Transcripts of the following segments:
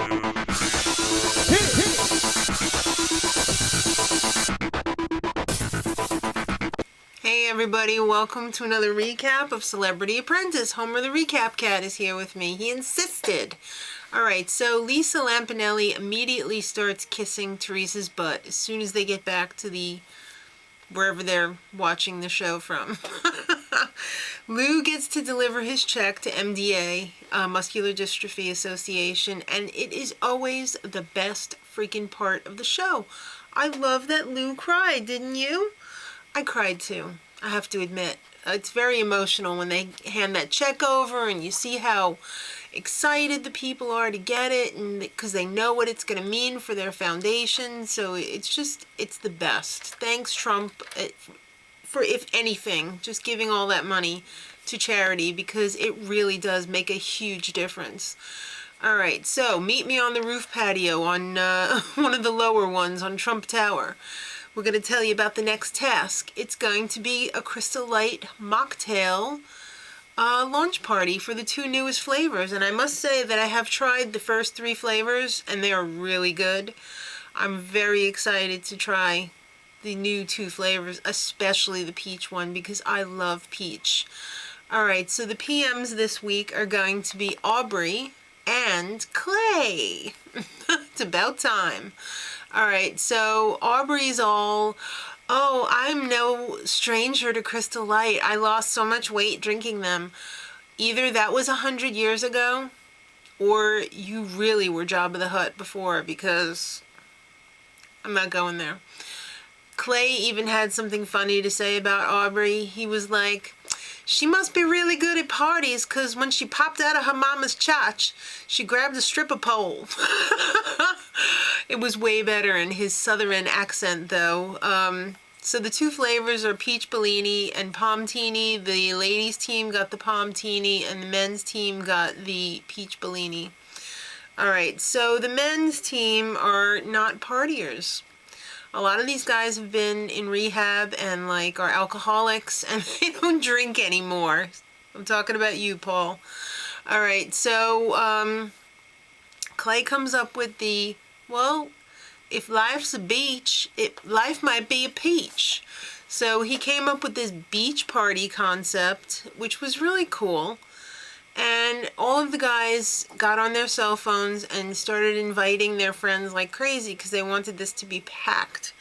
Hey everybody, welcome to another recap of Celebrity Apprentice. Homer the Recap Cat is here with me. He insisted. Alright, so Lisa Lampanelli immediately starts kissing Teresa's butt as soon as they get back to wherever they're watching the show from. Lou gets to deliver his check to MDA, Muscular Dystrophy Association, and it is always the best freaking part of the show. I love that Lou cried, didn't you? I cried too, I have to admit. It's very emotional when they hand that check over and you see how excited the people are to get it, and because they know what it's going to mean for their foundation. So it's the best. Thanks, Trump, for, if anything, just giving all that money to charity, because it really does make a huge difference. All right, so meet me on the roof patio on one of the lower ones on Trump Tower. We're going to tell you about the next task. It's going to be a Crystal Light mocktail launch party for the 2 newest flavors. And I must say that I have tried the first 3 flavors and they are really good. I'm very excited to try the new 2 flavors, especially the peach one, because I love peach. All right, so the PMs this week are going to be Aubrey and Clay. It's about time. All right, so Aubrey's all, oh, I'm no stranger to Crystal Light. I lost so much weight drinking them. Either that was 100 years ago, or you really were Jabba the Hutt before, because I'm not going there. Clay even had something funny to say about Aubrey. He was like, she must be really good at parties, because when she popped out of her mama's chotch, she grabbed a stripper pole. It was way better in his southern accent, though. So the 2 flavors are Peach Bellini and Palmtini. The ladies' team got the Palmtini, and the men's team got the Peach Bellini. All right, so the men's team are not partiers. A lot of these guys have been in rehab and are alcoholics, and they don't drink anymore. I'm talking about you, Paul. All right, so Clay comes up with the, well, if life's a beach, life might be a peach. So he came up with this beach party concept, which was really cool. And all of the guys got on their cell phones and started inviting their friends like crazy because they wanted this to be packed.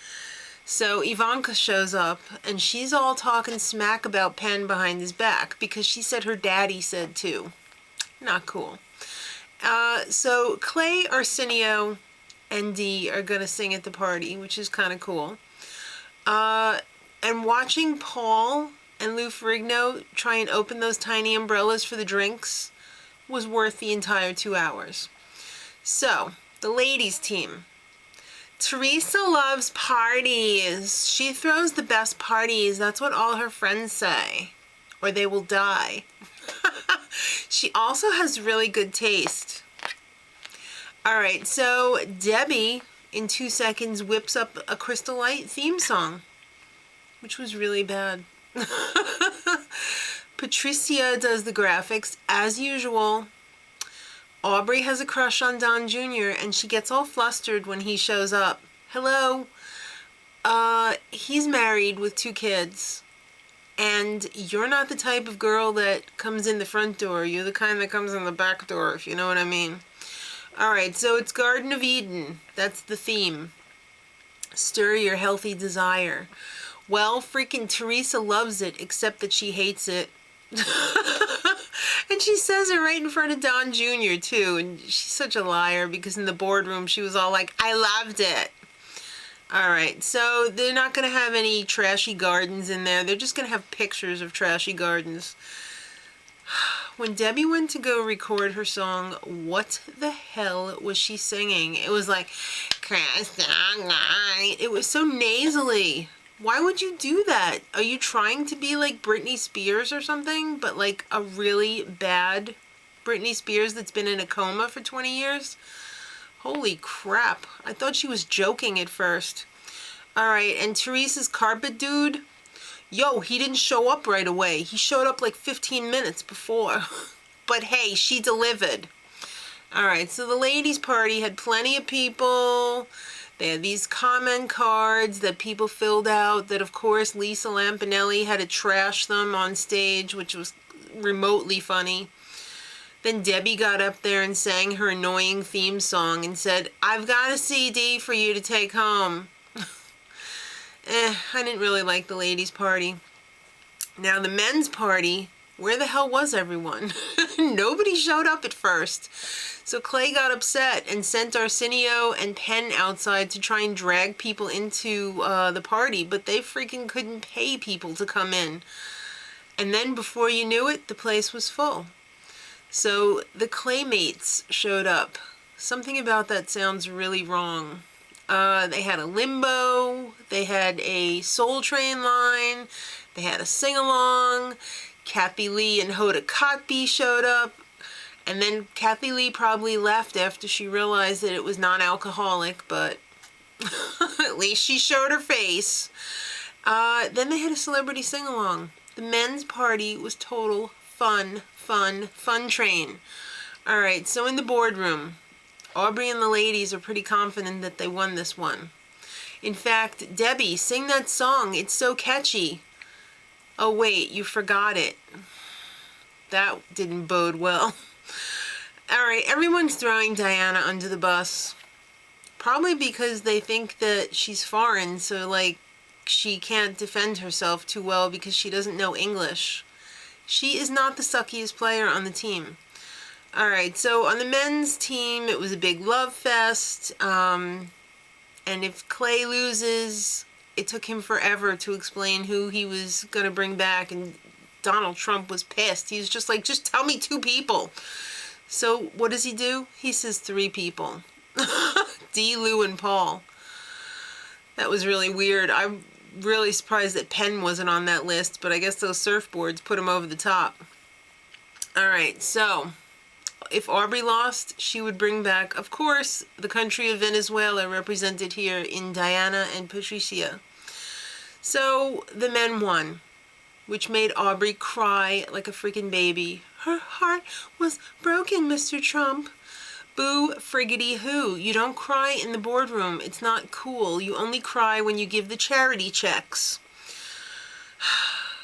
So Ivanka shows up and she's all talking smack about Penn behind his back because she said her daddy said too. Not cool. So Clay, Arsenio, and Dee are going to sing at the party, which is kind of cool. And watching Paul and Lou Ferrigno try and open those tiny umbrellas for the drinks was worth the entire 2 hours. So, the ladies' team. Teresa loves parties. She throws the best parties. That's what all her friends say. Or they will die. She also has really good taste. Alright, so Debbie, in 2 seconds, whips up a Crystal Light theme song, which was really bad. Patricia does the graphics, as usual. Aubrey has a crush on Don Jr., and she gets all flustered when he shows up. Hello? He's married with 2 kids, and you're not the type of girl that comes in the front door. You're the kind that comes in the back door, if you know what I mean. Alright, so it's Garden of Eden. That's the theme. Stir your healthy desire. Well, freaking Teresa loves it, except that she hates it. And she says it right in front of Don Jr. too, and she's such a liar because in the boardroom she was all like, I loved it. Alright, so they're not going to have any trashy gardens in there. They're just going to have pictures of trashy gardens. When Debbie went to go record her song, what the hell was she singing? It was like, it was so nasally. Why would you do that? Are you trying to be like Britney Spears or something? But like a really bad Britney Spears that's been in a coma for 20 years? Holy crap. I thought she was joking at first. Alright, and Teresa's carpet dude, yo, he didn't show up right away. He showed up like 15 minutes before. But hey, she delivered. All right, so the ladies' party had plenty of people. They had these comment cards that people filled out that, of course, Lisa Lampanelli had to trash them on stage, which was remotely funny. Then Debbie got up there and sang her annoying theme song and said, "I've got a CD for you to take home." I didn't really like the ladies' party. Now, the men's party, where the hell was everyone? Nobody showed up at first. So Clay got upset and sent Arsenio and Penn outside to try and drag people into the party, but they freaking couldn't pay people to come in. And then before you knew it, the place was full. So the Claymates showed up. Something about that sounds really wrong. They had a limbo, they had a Soul Train line, they had a sing-along. Kathy Lee and Hoda Kotb showed up. And then Kathy Lee probably left after she realized that it was non-alcoholic, but at least she showed her face. Then they had a celebrity sing-along. The men's party was total fun train. All right, so in the boardroom, Aubrey and the ladies are pretty confident that they won this one. In fact, Debbie, sing that song. It's so catchy. Oh, wait, you forgot it. That didn't bode well. All right, everyone's throwing Diana under the bus. Probably because they think that she's foreign, so, like, she can't defend herself too well because she doesn't know English. She is not the suckiest player on the team. All right, so on the men's team, it was a big love fest. And if Clay loses, it took him forever to explain who he was going to bring back. And Donald Trump was pissed. He was just like, just tell me 2 people. So what does he do? He says 3 people. Dee, Lou, and Paul. That was really weird. I'm really surprised that Penn wasn't on that list, but I guess those surfboards put him over the top. All right, so if Aubrey lost, she would bring back, of course, the country of Venezuela represented here in Diana and Patricia. So the men won, which made Aubrey cry like a freaking baby. Her heart was broken, Mr. Trump. Boo friggity who. You don't cry in the boardroom. It's not cool. You only cry when you give the charity checks.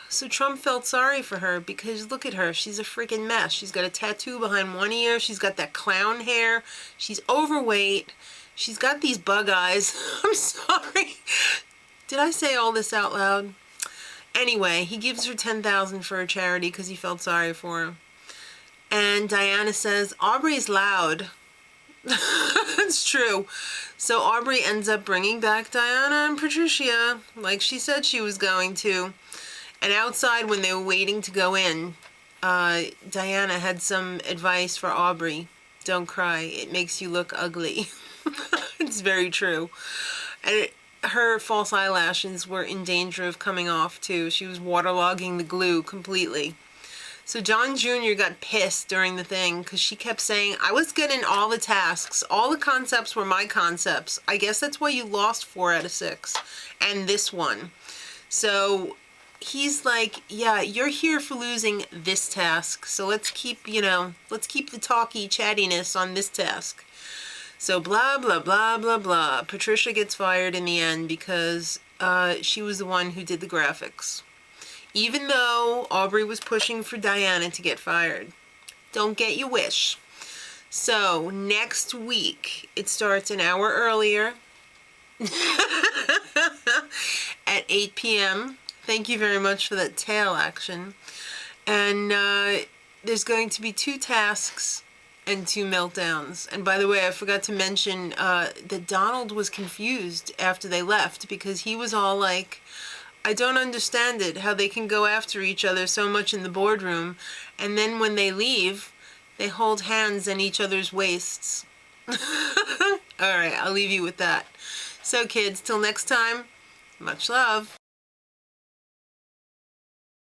So Trump felt sorry for her because look at her. She's a freaking mess. She's got a tattoo behind one ear. She's got that clown hair. She's overweight. She's got these bug eyes. I'm sorry. Did I say all this out loud? Anyway, he gives her $10,000 for a charity because he felt sorry for her. And Diana says, Aubrey's loud. It's true. So Aubrey ends up bringing back Diana and Patricia like she said she was going to. And outside when they were waiting to go in, Diana had some advice for Aubrey. Don't cry. It makes you look ugly. It's very true. And her false eyelashes were in danger of coming off too. She was waterlogging the glue completely. So John Jr. got pissed during the thing because she kept saying, I was good in all the tasks. All the concepts were my concepts. I guess that's why you lost 4 out of 6. And this one. So he's like, yeah, you're here for losing this task. So let's keep, let's keep the talky chattiness on this task. So blah, blah, blah, blah, blah. Patricia gets fired in the end because she was the one who did the graphics. Even though Aubrey was pushing for Diana to get fired. Don't get your wish. So next week, it starts an hour earlier at 8 p.m. Thank you very much for that tail action. And there's going to be 2 tasks and 2 meltdowns. And by the way, I forgot to mention that Donald was confused after they left because he was all like, I don't understand it, how they can go after each other so much in the boardroom, and then when they leave, they hold hands on each other's waists. All right, I'll leave you with that. So kids, till next time, much love.